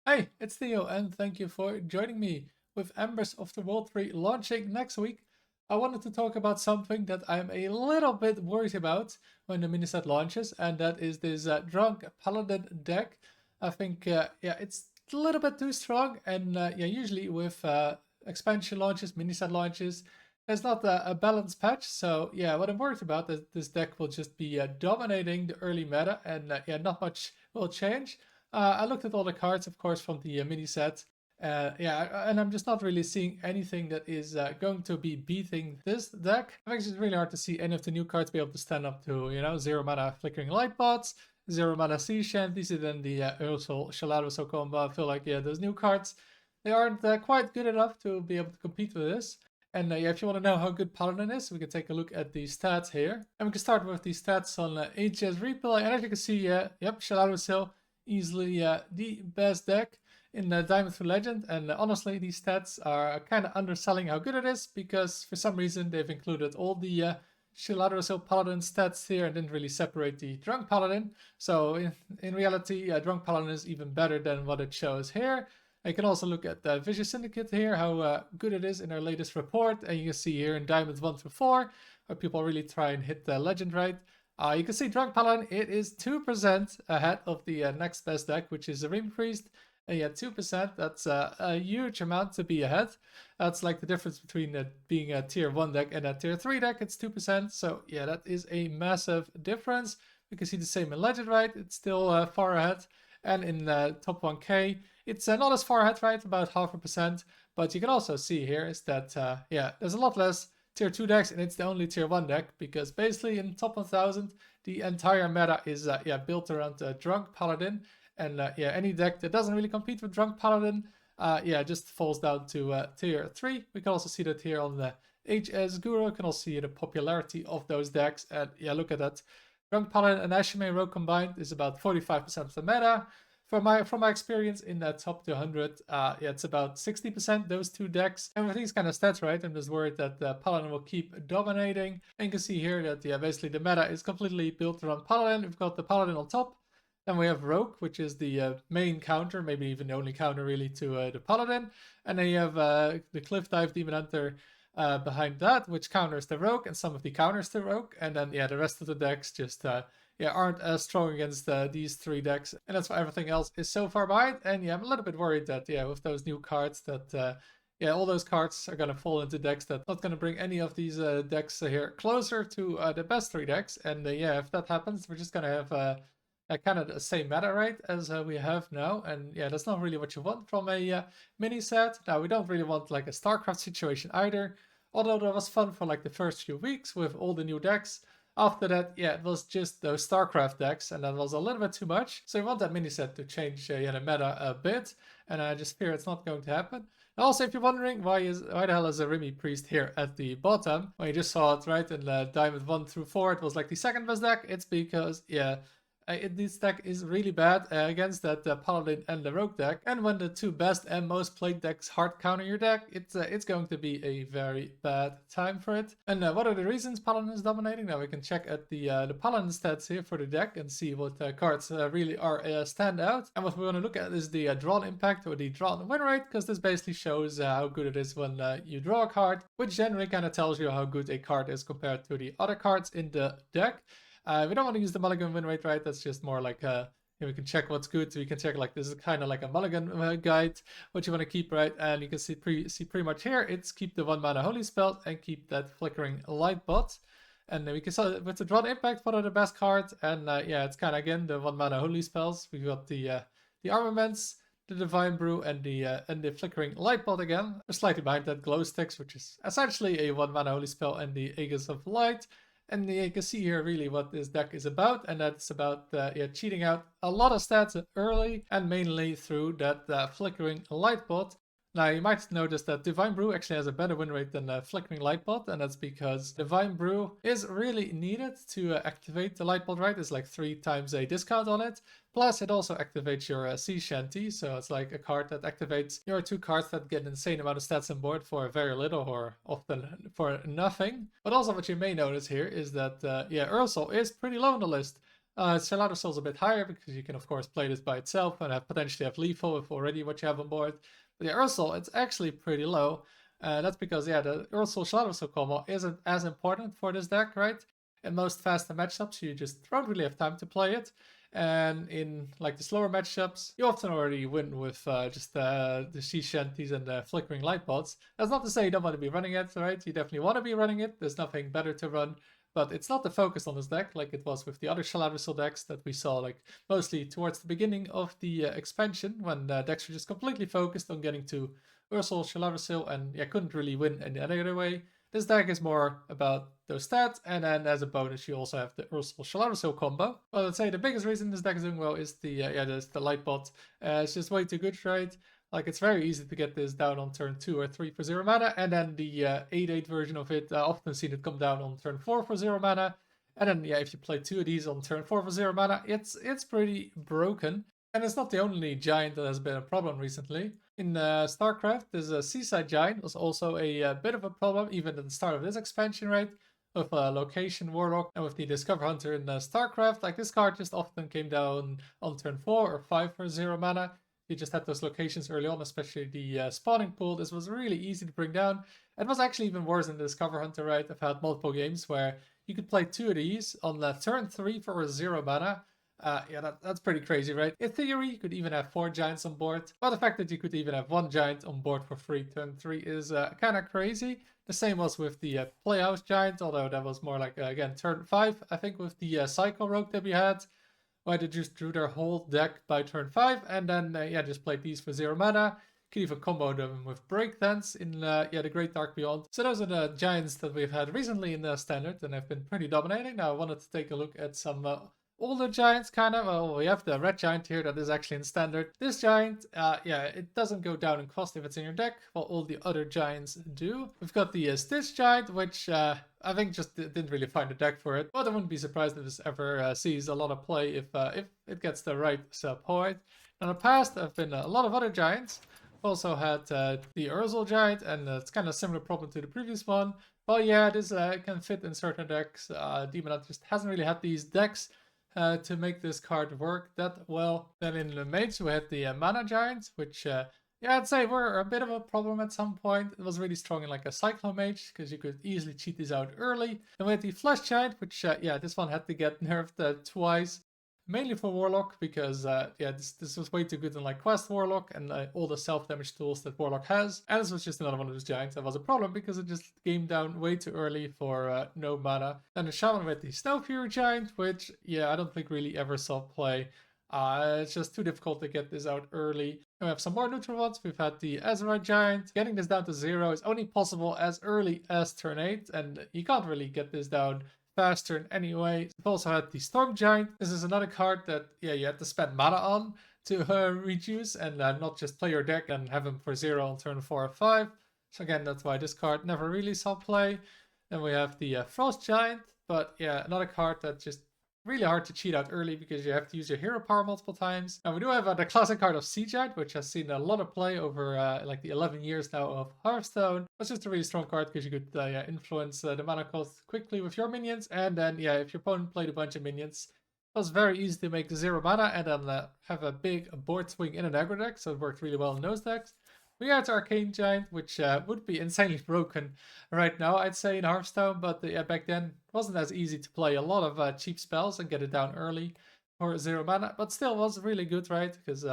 Hey, it's Theo, and thank you for joining me. With Embers of the World 3 launching next week, I wanted to talk about something that I'm a little bit worried about when the mini set launches, and that is this Drunk Paladin deck. I think, yeah, it's a little bit too strong, and yeah, usually with expansion launches, mini set launches, there's not a balanced patch. So, yeah, what I'm worried about is this deck will just be dominating the early meta, and yeah, not much will change. I looked at all the cards, of course, from the mini set. Yeah, and I'm just not really seeing anything that is going to be beating this deck. I think it's really hard to see any of the new cards be able to stand up to, zero mana Flickering Light Bots, zero mana Sea Shanties, and then the Ursol Shaladoso combo. I feel like, yeah, those new cards, they aren't quite good enough to be able to compete with this. And yeah, if you want to know how good Paladin is, we can take a look at the stats here. And we can start with the stats on HS Replay. And as you can see, yep, Shaladoso easily the best deck in Diamond through Legend, and honestly these stats are kind of underselling how good it is, because for some reason they've included all the Shaladoso Paladin stats here and didn't really separate the Drunk Paladin. So in reality, Drunk Paladin is even better than what it shows here. You can also look at the Vicious Syndicate here, how good it is in our latest report, and you can see here in Diamonds 1 through 4, where people really try and hit the Legend right. You can see Drunk Paladin, it is 2% ahead of the next best deck, which is a Ring Priest. And yeah, 2%, that's a huge amount to be ahead. That's like the difference between being a tier 1 deck and a tier 3 deck, it's 2%. So yeah, that is a massive difference. We can see the same in Legend, right? It's still far ahead. And in top 1k, it's not as far ahead, right? About 0.5%. But you can also see here is that, yeah, there's a lot less tier 2 decks, and it's the only tier 1 deck, because basically in top 1000 the entire meta is yeah, built around Drunk Paladin, and yeah, any deck that doesn't really compete with Drunk Paladin yeah, just falls down to tier 3. We can also see that here on the HS Guru. You can also see the popularity of those decks, and yeah, look at that. Drunk Paladin and Ashime Rogue combined is about 45% of the meta. From my experience in that top 200, yeah, it's about 60%, those two decks. And with these kind of stats, right, I'm just worried that Paladin will keep dominating. And you can see here that, yeah, basically the meta is completely built around Paladin. We've got the Paladin on top. Then we have Rogue, which is the main counter, maybe even the only counter really to the Paladin. And then you have the Cliff Dive Demon Hunter behind that, which counters the Rogue and some of the counters to Rogue. And then, yeah, the rest of the decks just yeah, aren't as strong against these three decks, and that's why everything else is so far behind. And yeah, I'm a little bit worried that, yeah, with those new cards that yeah, all those cards are gonna fall into decks that not gonna bring any of these decks here closer to the best three decks. And yeah, if that happens, we're just gonna have kind of the same meta, right, as we have now. And yeah, that's not really what you want from a mini set. Now, we don't really want like a StarCraft situation either, although that was fun for like the first few weeks with all the new decks. After that, yeah, it was just those StarCraft decks, and that was a little bit too much. So we want that mini set to change yeah, the meta a bit, and I just fear it's not going to happen. And also, if you're wondering why the hell is a Rimy Priest here at the bottom, when you just saw it right in Diamond 1 through 4, it was like the second best deck. It's because, yeah, this deck is really bad against that Paladin and the Rogue deck, and when the two best and most played decks hard counter your deck, it's going to be a very bad time for it. And what are the reasons Paladin is dominating? Now we can check at the Paladin stats here for the deck and see what cards really are stand out. And what we want to look at is the drawn impact, or the drawn win rate, because this basically shows how good it is when you draw a card, which generally kind of tells you how good a card is compared to the other cards in the deck. We don't want to use the mulligan win rate, right? That's just more like we can check what's good. So we can check like this is kind of like a mulligan guide, what you want to keep, right? And you can see pretty much here, it's keep the 1 mana holy spell and keep that flickering light bot. And then we can see with the drawn impact, what are the best cards? And yeah, it's kind of again the 1 mana holy spells. We've got the armaments, the divine brew, and the flickering light bot again. We're slightly behind that glow sticks, which is essentially a 1 mana holy spell, and the Aegis of Light. And you can see here really what this deck is about, and that's about yeah, cheating out a lot of stats early, and mainly through that flickering light bot. Now, you might notice that Divine Brew actually has a better win rate than Flickering Lightbot, and that's because Divine Brew is really needed to activate the Lightbot, right? It's like 3 times a discount on it. Plus, it also activates your Sea Shanty, so it's like a card that activates your 2 cards that get an insane amount of stats on board for very little, or often for nothing. But also what you may notice here is that, yeah, Ursol is pretty low on the list. Solatosel's a bit higher because you can of course play this by itself and potentially have lethal with already what you have on board. But the Ursol, it's actually pretty low. That's because the Ursol Shalatosel combo isn't as important for this deck, right? In most faster matchups, you just don't really have time to play it. And in like the slower matchups, you often already win with just the sea shanties and the flickering light pods. That's not to say you don't want to be running it, right? You definitely want to be running it. There's nothing better to run, but it's not the focus on this deck like it was with the other Shalatosel decks that we saw like mostly towards the beginning of the expansion, when decks were just completely focused on getting to Ursol, Shalatosel, and couldn't really win any other way. This deck is more about those stats, and then as a bonus, you also have the Ursol Shalatosel combo. Well, I'd say the biggest reason this deck is doing well is the light bot. It's just way too good, right? Like, it's very easy to get this down on turn 2 or 3 for 0 mana, and then the 8/8 version of it, often seen it come down on turn 4 for 0 mana. And then, if you play 2 of these on turn 4 for 0 mana, it's pretty broken. And it's not the only giant that has been a problem recently. In StarCraft, there's a Seaside Giant was also a bit of a problem, even at the start of this expansion, right? With Location Warlock and with the Discover Hunter in StarCraft, like this card just often came down on turn 4 or 5 for 0 mana. You just had those locations early on, especially the spawning pool. This was really easy to bring down. It was actually even worse in the Discover Hunter, right? I've had multiple games where you could play 2 of these on turn 3 for 0 mana. That's pretty crazy, right? In theory, you could even have 4 giants on board, but the fact that you could even have 1 giant on board for free turn 3 is kind of crazy. The same was with the Playhouse Giant, although that was more like, again, turn 5, I think, with the Psycho Rogue that we had, where they just drew their whole deck by turn 5, and then, just played these for 0 mana. You could even combo them with Breakdance in, the Great Dark Beyond. So those are the giants that we've had recently in the Standard, and have been pretty dominating. Now I wanted to take a look at some older giants, kind of. Well, we have the red giant here that is actually in standard. This giant, it doesn't go down in cost if it's in your deck, while all the other giants do. We've got the Stitch giant, which I think just didn't really find a deck for it, but I wouldn't be surprised if this ever sees a lot of play if it gets the right support. In the past, there have been a lot of other giants. Also had the Ursol giant, and it's kind of a similar problem to the previous one. But yeah, this can fit in certain decks. Demonat just hasn't really had these decks to make this card work that well. Then in the mage we had the mana giant, which I'd say were a bit of a problem at some point. It was really strong in like a Cyclone Mage, because you could easily cheat these out early. Then we had the Flesh Giant, which this one had to get nerfed twice. Mainly for Warlock, because this was way too good in like Quest Warlock and all the self-damage tools that Warlock has. And this was just another one of those giants that was a problem because it just came down way too early for no mana. Then the Shaman with the Snow Fury Giant, which I don't think really ever saw play. It's just too difficult to get this out early. And we have some more neutral ones. We've had the Azerite Giant. Getting this down to 0 is only possible as early as turn 8, and you can't really get this down faster in any way. We've also had the Storm Giant. This is another card that you have to spend mana on to reduce, and not just play your deck and have him for 0 on turn 4 or 5. So again, that's why this card never really saw play. Then we have the Frost Giant, but another card that just really hard to cheat out early because you have to use your hero power multiple times. And we do have the classic card of Sea Giant, which has seen a lot of play over like the 11 years now of Hearthstone. It's just a really strong card because you could influence the mana cost quickly with your minions. And then if your opponent played a bunch of minions, it was very easy to make 0 mana and then have a big board swing in an aggro deck. So it worked really well in those decks. We got Arcane Giant, which would be insanely broken right now, I'd say, in Hearthstone. But back then, it wasn't as easy to play a lot of cheap spells and get it down early for 0 mana. But still was really good, right? Because,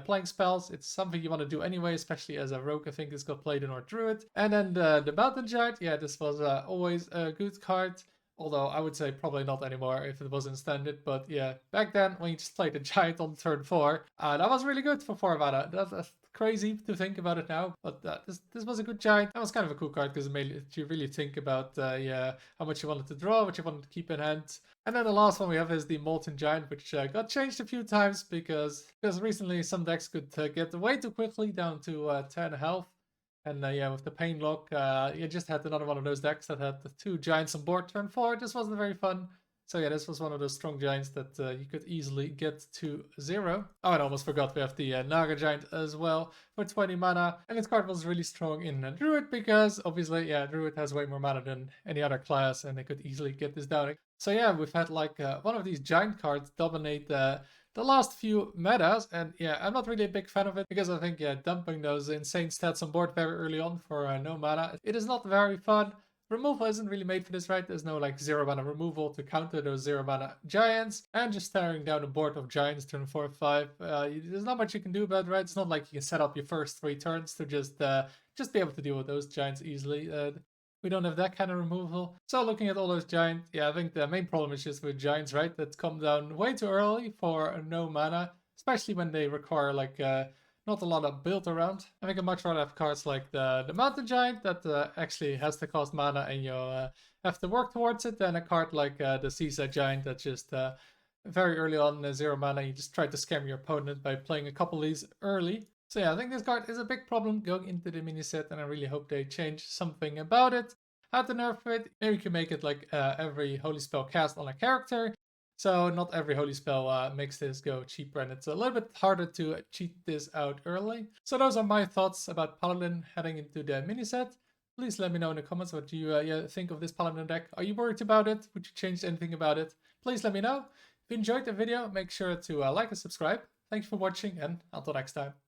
playing spells, it's something you want to do anyway, especially as a rogue. I think this got played in our Druid. And then the Mountain Giant, this was always a good card. Although I would say probably not anymore if it was in standard. But back then, when you just played a Giant on turn 4, that was really good for 4 mana. That's crazy to think about it now, but this was a good giant. That was kind of a cool card because it made you really think about how much you wanted to draw, what you wanted to keep in hand. And then the last one we have is the Molten Giant, which got changed a few times because recently some decks could get way too quickly down to 10 health. And with the Pain Lock, you just had another one of those decks that had the 2 giants on board turn 4. It just wasn't very fun. So yeah, this was one of those strong giants that you could easily get to 0. Oh, and I almost forgot we have the Naga giant as well for 20 mana. And this card was really strong in Druid because obviously, yeah, Druid has way more mana than any other class and they could easily get this down. So yeah, we've had like one of these giant cards dominate the last few metas, and yeah, I'm not really a big fan of it because I think, yeah, dumping those insane stats on board very early on for no mana, it is not very fun. Removal isn't really made for this, right? There's no like 0 mana removal to counter those 0 mana giants, and just staring down a board of giants turn 4 or 5. There's not much you can do about it, right? It's not like you can set up your first 3 turns to just be able to deal with those giants easily. We don't have that kind of removal. So looking at all those giants, yeah, I think the main problem is just with giants, right? That come down way too early for no mana, especially when they require like not a lot of build around. I think I'd much rather have cards like the Mountain Giant that actually has to cost mana and you have to work towards it, than a card like the Seaside Giant that just very early on 0 mana, you just try to scam your opponent by playing a couple of these early. So yeah, I think this card is a big problem going into the mini set, and I really hope they change something about it. How to nerf it? Maybe you can make it like every holy spell cast on a character. So not every holy spell makes this go cheaper, and it's a little bit harder to cheat this out early. So those are my thoughts about Paladin heading into the mini set. Please let me know in the comments what you think of this Paladin deck. Are you worried about it? Would you change anything about it? Please let me know. If you enjoyed the video, make sure to like and subscribe. Thanks for watching, and until next time.